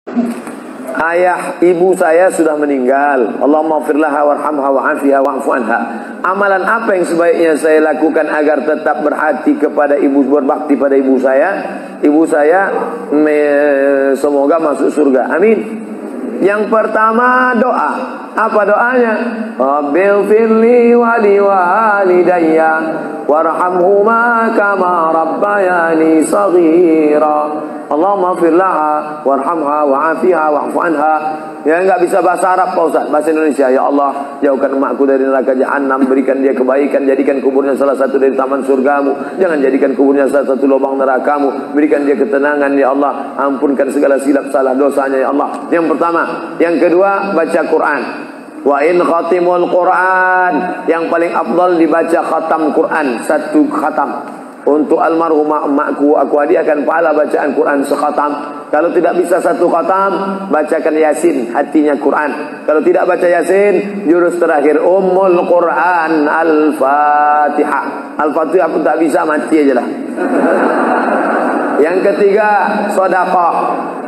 Ayah ibu saya sudah meninggal. Allahumma firlaha warhamha wa'afiha wa'fu anha. Amalan apa yang sebaiknya saya lakukan agar tetap berhati kepada ibu, berbakti pada ibu saya? Ibu saya semoga masuk surga. Amin. Yang pertama doa. Apa doanya? Rabbil firli wa liwalidayya warhamhuma kama rabbayani saghira. Allahumma firlaha warhamha wa'afiha wa'fu anha. Yang enggak bisa bahasa Arab Pak Ustaz, bahasa Indonesia. Ya Allah, jauhkan emakku dari neraka jahanam, berikan dia kebaikan, jadikan kuburnya salah satu dari taman surgamu, jangan jadikan kuburnya salah satu lubang nerakamu, berikan dia ketenangan ya Allah, ampunkan segala silap salah dosanya ya Allah. Yang pertama. Yang kedua, baca Quran. Wa in khatimul Quran, yang paling afdal dibaca khatam Quran, satu khatam. Untuk almarhumah emakku, aku hadiahkan pahala bacaan Quran sekhatam. Kalau tidak bisa satu khatam, bacakan Yasin, hatinya Quran. Kalau tidak baca Yasin, jurus terakhir Ummul Quran Al-Fatihah. Al-Fatihah pun tak bisa, mati aja lah. Yang ketiga, sedekah.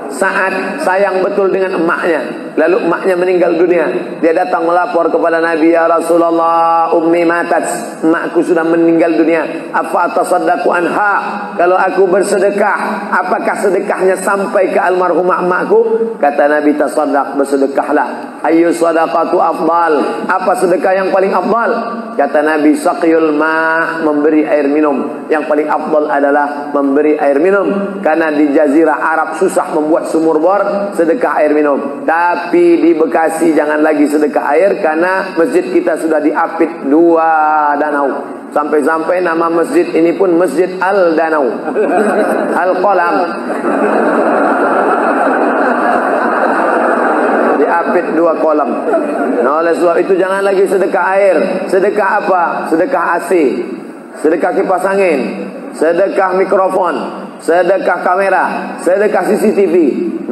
Saat sayang betul dengan emaknya, lalu emaknya meninggal dunia, dia datang melapor kepada Nabi, ya Rasulullah, ummi matat, emakku sudah meninggal dunia, apa atasaddaqu anha, kalau aku bersedekah, apakah sedekahnya sampai ke almarhumah emakku? Kata Nabi, tasaddaq, bersedekahlah. Ayyu sadaqatu afdal, apa sedekah yang paling afdal? Kata Nabi, saqyul ma', memberi air minum. Yang paling afdal adalah memberi air minum, karena di jazirah Arab susah membuat sumur bor, sedekah air minum. Tapi di Bekasi jangan lagi sedekah air, karena masjid kita sudah diapit 2 danau. Sampai-sampai nama masjid ini pun Masjid Al-Danau, Al-Qalam, diapit 2 kolam. Nah, oleh sebab itu jangan lagi sedekah air. Sedekah apa? Sedekah AC, sedekah kipas angin, sedekah mikrofon, sedekah kamera, sedekah CCTV,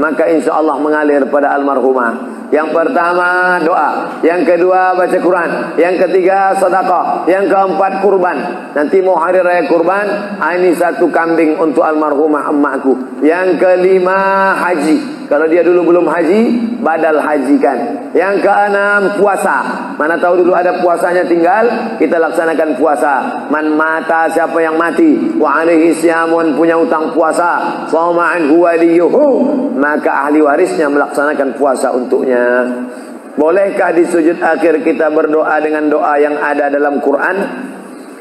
maka insya Allah mengalir pada almarhumah. Yang pertama doa, yang kedua baca Quran, yang ketiga sedekah, yang keempat kurban. Nanti mau hari raya kurban, ini 1 kambing untuk almarhumah emakku. Yang kelima haji. Kalau dia dulu belum haji, badal hajikan. Yang keenam puasa. Mana tahu dulu ada puasanya tinggal, kita laksanakan puasa. Man mata, siapa yang mati, wa alaihi siyamun, punya utang puasa, sawma anhu waliyuhu, maka ahli warisnya melaksanakan puasa untuknya. Bolehkah di sujud akhir kita berdoa dengan doa yang ada dalam Quran?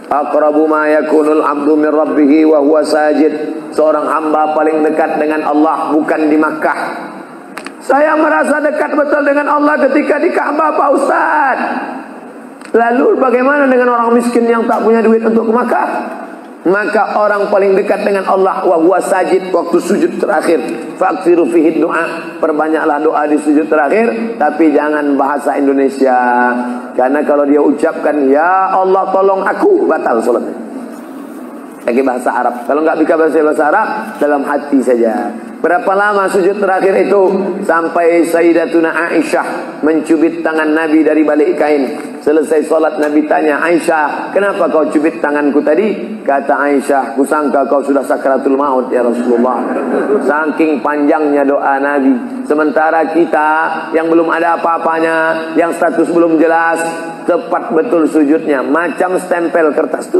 Aqrabu ma yakunul abdu min rabbih wa huwa sajid. Seorang hamba paling dekat dengan Allah bukan di Makkah. Saya merasa dekat betul dengan Allah ketika di Ka'bah Pak Ustaz. Lalu bagaimana dengan orang miskin yang tak punya duit untuk ke Makkah? Maka orang paling dekat dengan Allah wa huwa sajid, waktu sujud terakhir. Fakthiru fihi doa, perbanyaklah doa di sujud terakhir, tapi jangan bahasa Indonesia. Karena kalau dia ucapkan ya Allah tolong aku, batal salatnya. Pakai bahasa Arab. Kalau nggak bisa bahasa Arab, dalam hati saja. Berapa lama sujud terakhir itu? Sampai Sayyidatuna Aisyah mencubit tangan Nabi dari balik kain. Selesai solat Nabi tanya, Aisyah, kenapa kau cubit tanganku tadi? Kata Aisyah, kusangka kau sudah sakratul maut ya Rasulullah. Saking panjangnya doa Nabi. Sementara kita yang belum ada apa-apanya, yang status belum jelas, tepat betul sujudnya, macam stempel kertas.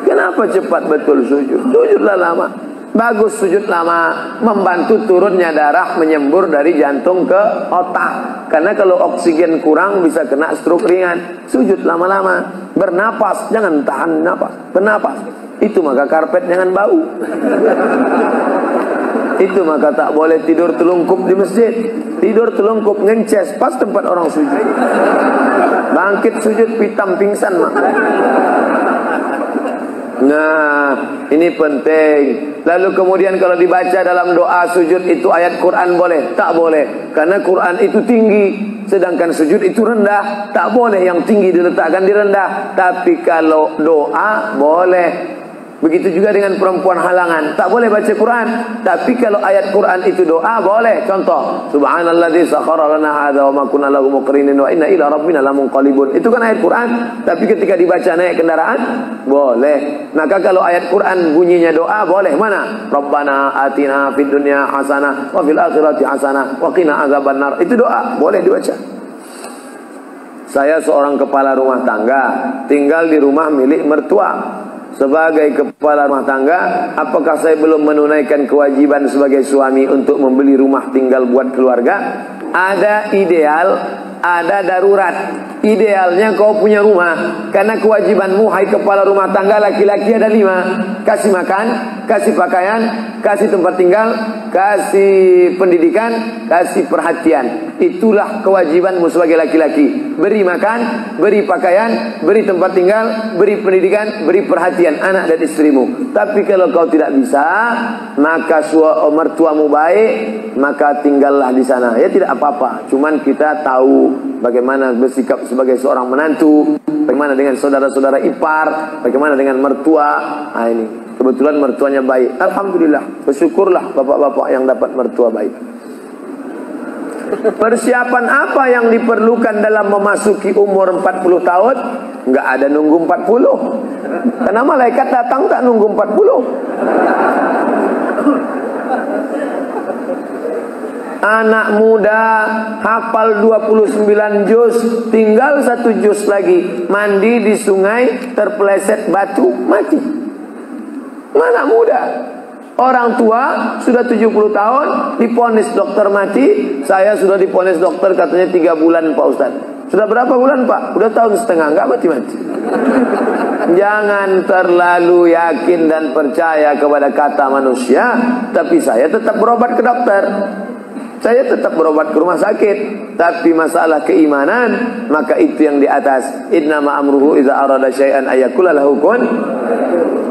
Kenapa cepat betul sujud? Sujudlah lama. Bagus sujud lama, membantu turunnya darah menyembur dari jantung ke otak. Karena kalau oksigen kurang bisa kena stroke ringan. Sujud lama-lama, bernapas, jangan tahan napas, bernapas. Itu maka karpet jangan bau. Itu maka tak boleh tidur telungkup di masjid. Tidur telungkup ngences pas tempat orang sujud. Bangkit sujud pitam pingsan mak. Nah, ini penting. Lalu kemudian kalau dibaca dalam doa sujud itu ayat Quran boleh? Tak boleh. Karena Quran itu tinggi, sedangkan sujud itu rendah. Tak boleh yang tinggi diletakkan di rendah. Tapi kalau doa boleh. Begitu juga dengan perempuan halangan, tak boleh baca Quran. Tapi kalau ayat Quran itu doa, boleh. Contoh, subhanalladzi sakhkhara lana hadza wa ma kunna lahu muqrinin wa inna ila rabbina lamunqalibun. Itu kan ayat Quran, tapi ketika dibaca naik kendaraan, boleh. Maka kalau ayat Quran bunyinya doa, boleh. Mana? Rabbana atina fid dunya hasanah wa fil akhirati hasanah wa qina adzabannar. Itu doa, boleh dibaca. Saya seorang kepala rumah tangga, tinggal di rumah milik mertua. Sebagai kepala rumah tangga, apakah saya belum menunaikan kewajiban sebagai suami untuk membeli rumah tinggal buat keluarga? Ada ideal, ada darurat. Idealnya kau punya rumah, karena kewajibanmu hai kepala rumah tangga laki-laki ada 5. Kasih makan, kasih pakaian, kasih tempat tinggal, kasih pendidikan, kasih perhatian. Itulah kewajibanmu sebagai laki-laki. Beri makan, beri pakaian, beri tempat tinggal, beri pendidikan, beri perhatian anak dan istrimu. Tapi kalau kau tidak bisa, maka mertuamu baik, maka tinggallah di sana. Ya tidak apa-apa. Cuman kita tahu bagaimana bersikap sebagai seorang menantu, bagaimana dengan saudara-saudara ipar, bagaimana dengan mertua. Nah ini, kebetulan mertuanya baik. Alhamdulillah, bersyukurlah bapak-bapak yang dapat mertua baik. Persiapan apa yang diperlukan dalam memasuki umur 40 tahun? Enggak ada nunggu 40. Karena malaikat datang tak nunggu 40. Anak muda hafal 29 juz, tinggal 1 juz lagi. Mandi di sungai, terpeleset batu, mati. Anak muda. Orang tua sudah 70 tahun diponis dokter mati. Saya sudah diponis dokter katanya 3 bulan Pak Ustaz. Sudah berapa bulan Pak? Udah tahun setengah, enggak mati-mati. Jangan terlalu yakin dan percaya kepada kata manusia. Tapi saya tetap berobat ke dokter, saya tetap berobat ke rumah sakit. Tapi masalah keimanan, maka itu yang di atas. Innama amruhu iza arada syai'an ayakula lahu kun.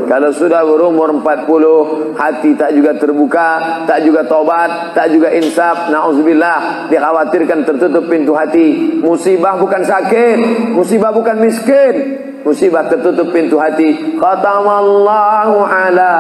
Kalau sudah berumur 40, hati tak juga terbuka, tak juga tobat, tak juga insaf, na'udzubillah, dikhawatirkan tertutup pintu hati. Musibah bukan sakit, musibah bukan miskin, musibah tertutup pintu hati. Khatamallahu ala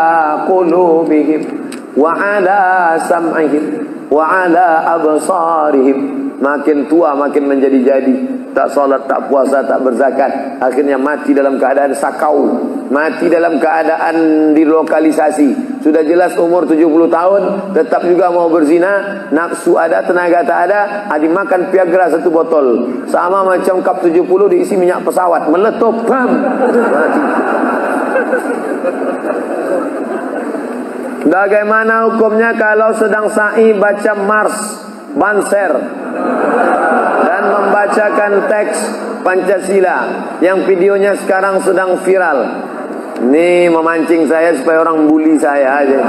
qulubihim wa ala sam'ihim wa ala absarihim. Makin tua makin menjadi-jadi, tak salat, tak puasa, tak berzakat, akhirnya mati dalam keadaan sakau, mati dalam keadaan dilokalisasi. Sudah jelas umur 70 tahun, tetap juga mau berzina, nafsu ada, tenaga tak ada, dimakan Viagra 1 botol. Sama macam kap 70 diisi minyak pesawat, meletup, bam, mati. Bagaimana hukumnya kalau sedang sa'i baca Mars, Banser, dan membacakan teks Pancasila yang videonya sekarang sedang viral? Ini memancing saya supaya orang bully saya aja.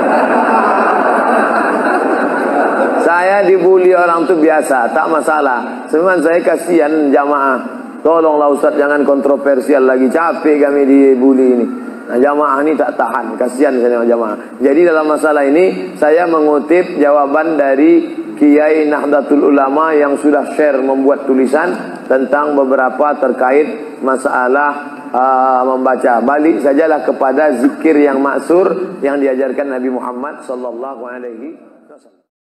Saya dibully orang itu biasa, tak masalah. Sebenarnya saya kasihan jamaah. Tolonglah Ustaz, jangan kontroversial lagi, capek kami dibully ini. Nah, jamaah ini tak tahan, kasihan saya jamaah. Jadi dalam masalah ini saya mengutip jawaban dari Kiai Nahdlatul Ulama yang sudah share membuat tulisan tentang beberapa terkait masalah membaca. Balik sajalah kepada zikir yang maksur yang diajarkan Nabi Muhammad sallallahu alaihi